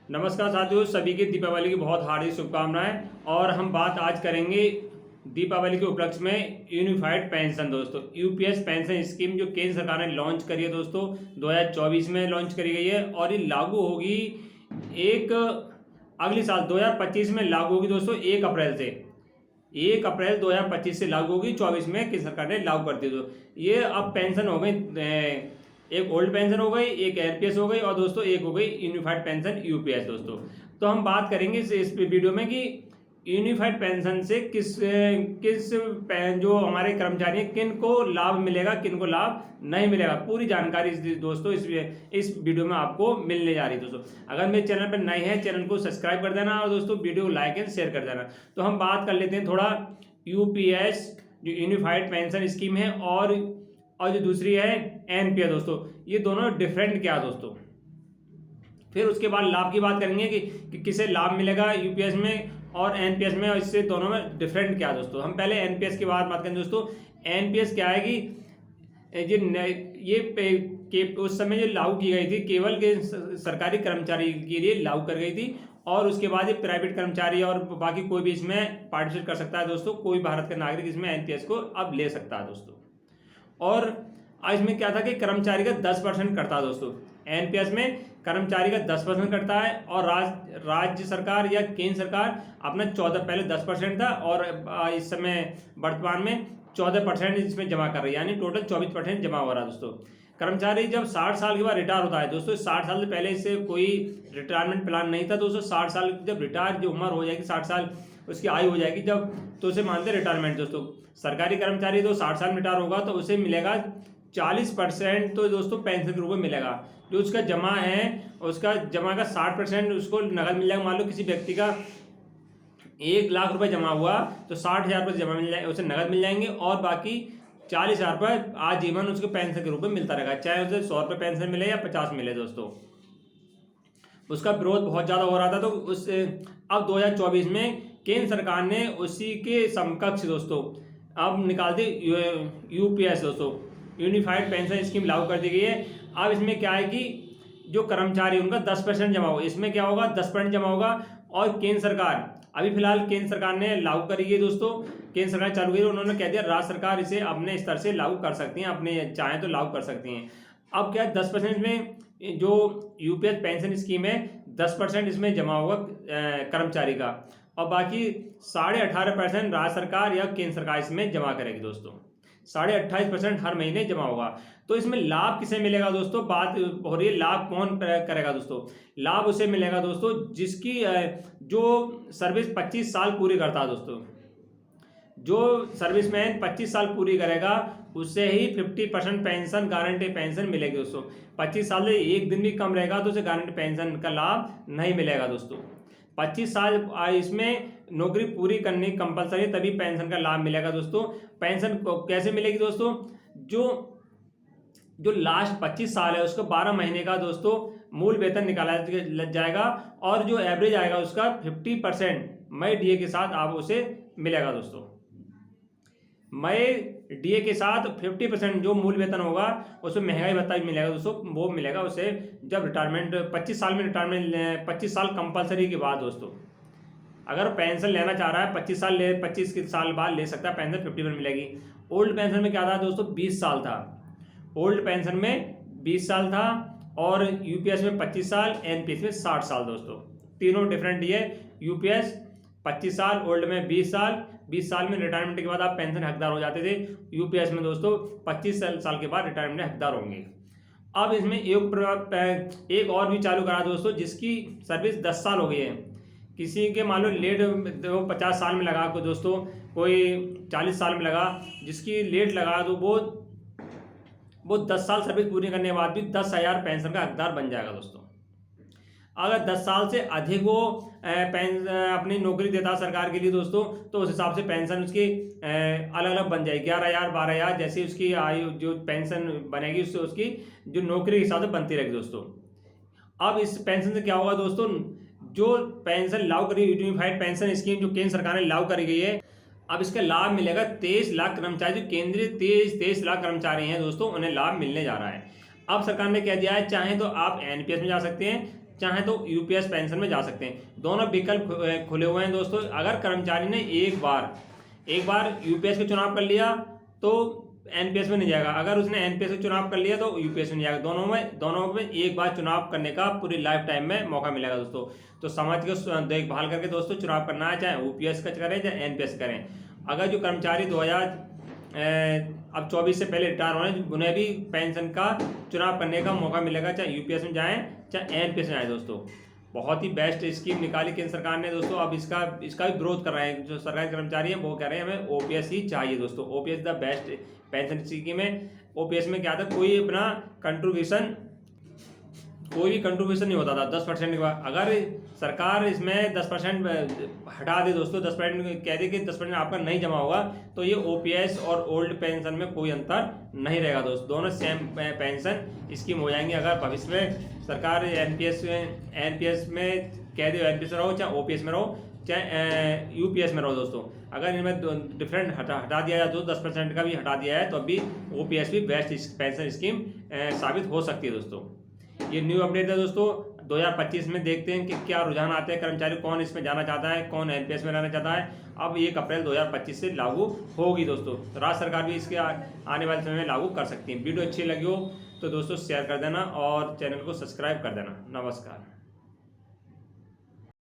नमस्कार साथियों, सभी की दीपावली की बहुत हार्दिक शुभकामनाएं। और हम बात आज करेंगे दीपावली के उपलक्ष्य में यूनिफाइड पेंशन दोस्तों, यूपीएस पेंशन स्कीम जो केंद्र सरकार ने लॉन्च करी है दोस्तों, 2024 में लॉन्च करी गई है और ये लागू होगी एक अगले साल 2025 में लागू होगी दोस्तों। 1 अप्रैल से 1 अप्रैल 2025 से लागू होगी। 24 में केंद्र सरकार ने लागू कर दी। तो ये अब पेंशन हो गई, एक ओल्ड पेंशन हो गई, एक एनपीएस हो गई और दोस्तों एक हो गई यूनिफाइड पेंशन यूपीएस दोस्तों। तो हम बात करेंगे इस वीडियो में कि यूनिफाइड पेंशन से किस किस जो हमारे कर्मचारी हैं किन को लाभ मिलेगा, किन को लाभ नहीं मिलेगा, पूरी जानकारी दोस्तों इस वीडियो में आपको मिलने जा रही है दोस्तों। अगर मेरे चैनल पर नए हैं, चैनल को सब्सक्राइब कर देना और दोस्तों वीडियो को लाइक एंड शेयर कर देना। तो हम बात कर लेते हैं थोड़ा यूपीएस जो यूनिफाइड पेंशन स्कीम है और जो दूसरी है एनपीएस दोस्तों, ये दोनों डिफरेंट क्या दोस्तों। फिर उसके बाद लाभ की बात करेंगे कि किसे लाभ मिलेगा यूपीएस में और एनपीएस में, और इससे दोनों में डिफरेंट क्या दोस्तों। हम पहले एनपीएस की बात करें दोस्तों। एनपीएस क्या है कि ये उस समय जो लागू की गई थी केवल के सरकारी कर्मचारी के लिए लागू कर गई थी और उसके बाद ये प्राइवेट कर्मचारी और बाकी कोई भी इसमें पार्टिसिपेट कर सकता है दोस्तों। कोई भारत का नागरिक इसमें एनपीएस को अब ले सकता है दोस्तों। और इसमें क्या था कि कर्मचारी का 10% कटता है दोस्तों। एनपीएस में कर्मचारी का 10% कटता है और राज्य सरकार या केंद्र सरकार अपना 14, पहले 10% था और इस समय वर्तमान में 14% इसमें जमा कर रही है, यानी टोटल 24% जमा हो रहा है दोस्तों। कर्मचारी जब 60 साल के बाद रिटायर होता है दोस्तों, 60 साल से पहले इससे कोई रिटायरमेंट प्लान नहीं था दोस्तों। 60 साल जब रिटायर जो उम्र हो जाएगी, 60 साल उसकी आयु हो जाएगी जब, तो उसे मानते हैं रिटायरमेंट दोस्तों। सरकारी कर्मचारी तो 60 साल में रिटायर होगा तो उसे मिलेगा 40% तो दोस्तों पेंशन के रूप में मिलेगा। जो उसका जमा है उसका जमा का 60% उसको नकद मिल जाएगा। मान लो किसी व्यक्ति का 1 लाख रुपए जमा हुआ तो 60,000 रुपये जमा मिल जाएंगे, उसे नकद मिल जाएंगे और बाकी 40,000 रुपये आजीवन उसको पेंशन के रूप में मिलता रहेगा, चाहे उसे 100 रुपये पेंशन मिले या 50 मिले दोस्तों। उसका विरोध बहुत ज़्यादा हो रहा था तो अब 2024 में केंद्र सरकार ने उसी के समकक्ष दोस्तों अब निकाल दी यूपीएस दोस्तों, यूनिफाइड पेंशन स्कीम लागू कर दी गई है। अब इसमें क्या है कि जो कर्मचारी उनका 10% जमा होगा, इसमें क्या होगा 10% जमा होगा। और केंद्र सरकार अभी फिलहाल केंद्र सरकार ने लागू करी है दोस्तों, केंद्र सरकार चालू करी, उन्होंने कह दिया राज्य सरकार इसे अपने स्तर से लागू कर सकती हैं, अपने चाहें तो लागू कर सकती हैं। अब क्या है 10% में जो यूपीएस पेंशन स्कीम है 10% इसमें जमा होगा कर्मचारी का और बाकी 18.5% राज्य सरकार या केंद्र सरकार इसमें जमा करेगी दोस्तों। 28.5% हर महीने जमा होगा। तो इसमें लाभ किसे मिलेगा दोस्तों, बात हो रही है लाभ कौन करेगा दोस्तों। लाभ उसे मिलेगा दोस्तों जिसकी जो सर्विस 25 साल पूरी करता है दोस्तों। जो सर्विसमैन 25 साल पूरी करेगा उससे ही 50% पेंशन गारंटी पेंशन मिलेगी दोस्तों। 25 साल से एक दिन भी कम रहेगा तो उसे गारंटी पेंशन का लाभ नहीं मिलेगा दोस्तों। 25 साल इसमें नौकरी पूरी करनी कंपलसरी है तभी पेंशन का लाभ मिलेगा दोस्तों। पेंशन कैसे मिलेगी दोस्तों, जो लास्ट 25 साल है उसको 12 महीने का दोस्तों मूल वेतन निकाला जाएगा और जो एवरेज आएगा उसका 50% मई डीए के साथ आप उसे मिलेगा दोस्तों। मई डीए के साथ 50% जो मूल वेतन होगा उसमें महंगाई भत्ता भी मिलेगा दोस्तों, वो मिलेगा उसे जब रिटायरमेंट 25 साल में रिटायरमेंट 25 साल कंपलसरी के बाद दोस्तों। अगर पेंशन लेना चाह रहा है 25 साल बाद ले सकता है, पेंशन 50% मिलेगी। ओल्ड पेंशन में क्या था दोस्तों 20 साल था, ओल्ड पेंशन में 20 साल था और यूपीएस में 25 साल, एनपीएस में 60 साल दोस्तों। तीनों डिफरेंट ये, यूपीएस 25 साल, ओल्ड में 20 साल। 20 साल में रिटायरमेंट के बाद आप पेंशन हकदार हो जाते थे। यूपीएस में दोस्तों 25 साल के बाद रिटायरमेंट हकदार होंगे। अब इसमें एक और भी चालू करा दोस्तों जिसकी सर्विस 10 साल हो गई है। किसी के मान लो लेट 50 साल में लगा कोई दोस्तों, कोई 40 साल में लगा, जिसकी लेट लगा तो वो 10 साल सर्विस पूरी करने के बाद भी 10,000 पेंशन का हकदार बन जाएगा दोस्तों। अगर 10 साल से अधिक वो अपनी नौकरी देता सरकार के लिए दोस्तों तो उस हिसाब से पेंशन उसकी अलग अलग बन जाएगी, 11,000 12,000 जैसी उसकी आयु जो पेंशन बनेगी उससे उसकी जो नौकरी के हिसाब से बनती रहेगी दोस्तों। अब इस पेंशन से क्या होगा दोस्तों, जो पेंशन लागू करी यूनिफाइड पेंशन स्कीम जो केंद्र सरकार ने लागू करी गई है, अब इसका लाभ मिलेगा 23 लाख कर्मचारी, जो केंद्रीय 23 लाख कर्मचारी हैं दोस्तों, उन्हें लाभ मिलने जा रहा है। अब सरकार ने कह दिया है चाहे तो आप एनपीएस में जा सकते हैं, चाहे तो यूपीएस पेंशन में जा सकते हैं। दोनों विकल्प खुले हुए हैं दोस्तों। अगर कर्मचारी ने एक बार यूपीएस का चुनाव कर लिया तो एनपीएस में नहीं जाएगा, अगर उसने एनपीएस का चुनाव कर लिया तो यूपीएस में नहीं जाएगा। दोनों में एक बार चुनाव करने का पूरी लाइफ टाइम में मौका मिलेगा दोस्तों। तो समाज की देखभाल करके दोस्तों चुनाव करना है, चाहे यूपीएस का करें चाहे एनपीएस करें। अगर जो कर्मचारी 24 से पहले रिटायर होने, उन्हें भी पेंशन का चुनाव करने का मौका मिलेगा, चाहे यूपीएस में जाएं चाहे एनपीएस में जाएं दोस्तों। बहुत ही बेस्ट स्कीम निकाली केंद्र सरकार ने दोस्तों। अब इसका भी विरोध कर रहे हैं जो सरकारी कर्मचारी हैं, वो कह रहे हैं हमें ओपीएस ही चाहिए दोस्तों। OPS the best pension scheme है। ओपीएस में क्या था, कोई अपना कोई भी कंट्रीब्यूशन नहीं होता था 10% के बाद। अगर सरकार इसमें 10% हटा दे दोस्तों, 10% कह दे कि 10% आपका नहीं जमा होगा, तो ये ओपीएस और ओल्ड पेंशन में कोई अंतर नहीं रहेगा दोस्तों। दोनों सेम पेंशन स्कीम हो जाएंगी। अगर भविष्य में सरकार एनपीएस में कह दे एनपीएस में रहो, चाहे ओपीएस में रहो, चाहे यूपीएस में रहो दोस्तों, अगर इनमें डिफरेंट हटा दिया जाए तो 10% का भी हटा दिया है तो अभी ओपीएस भी बेस्ट पेंशन स्कीम साबित हो सकती है दोस्तों। ये न्यू अपडेट है दोस्तों। 2025 में देखते हैं कि क्या रुझान आते हैं, कर्मचारी कौन इसमें जाना चाहता है, कौन एनपीएस में रहना चाहता है। अब 1 अप्रैल 2025 से लागू होगी दोस्तों। राज्य सरकार भी इसके आने वाले समय में लागू कर सकती है। वीडियो अच्छी लगी हो तो दोस्तों शेयर कर देना और चैनल को सब्सक्राइब कर देना। नमस्कार।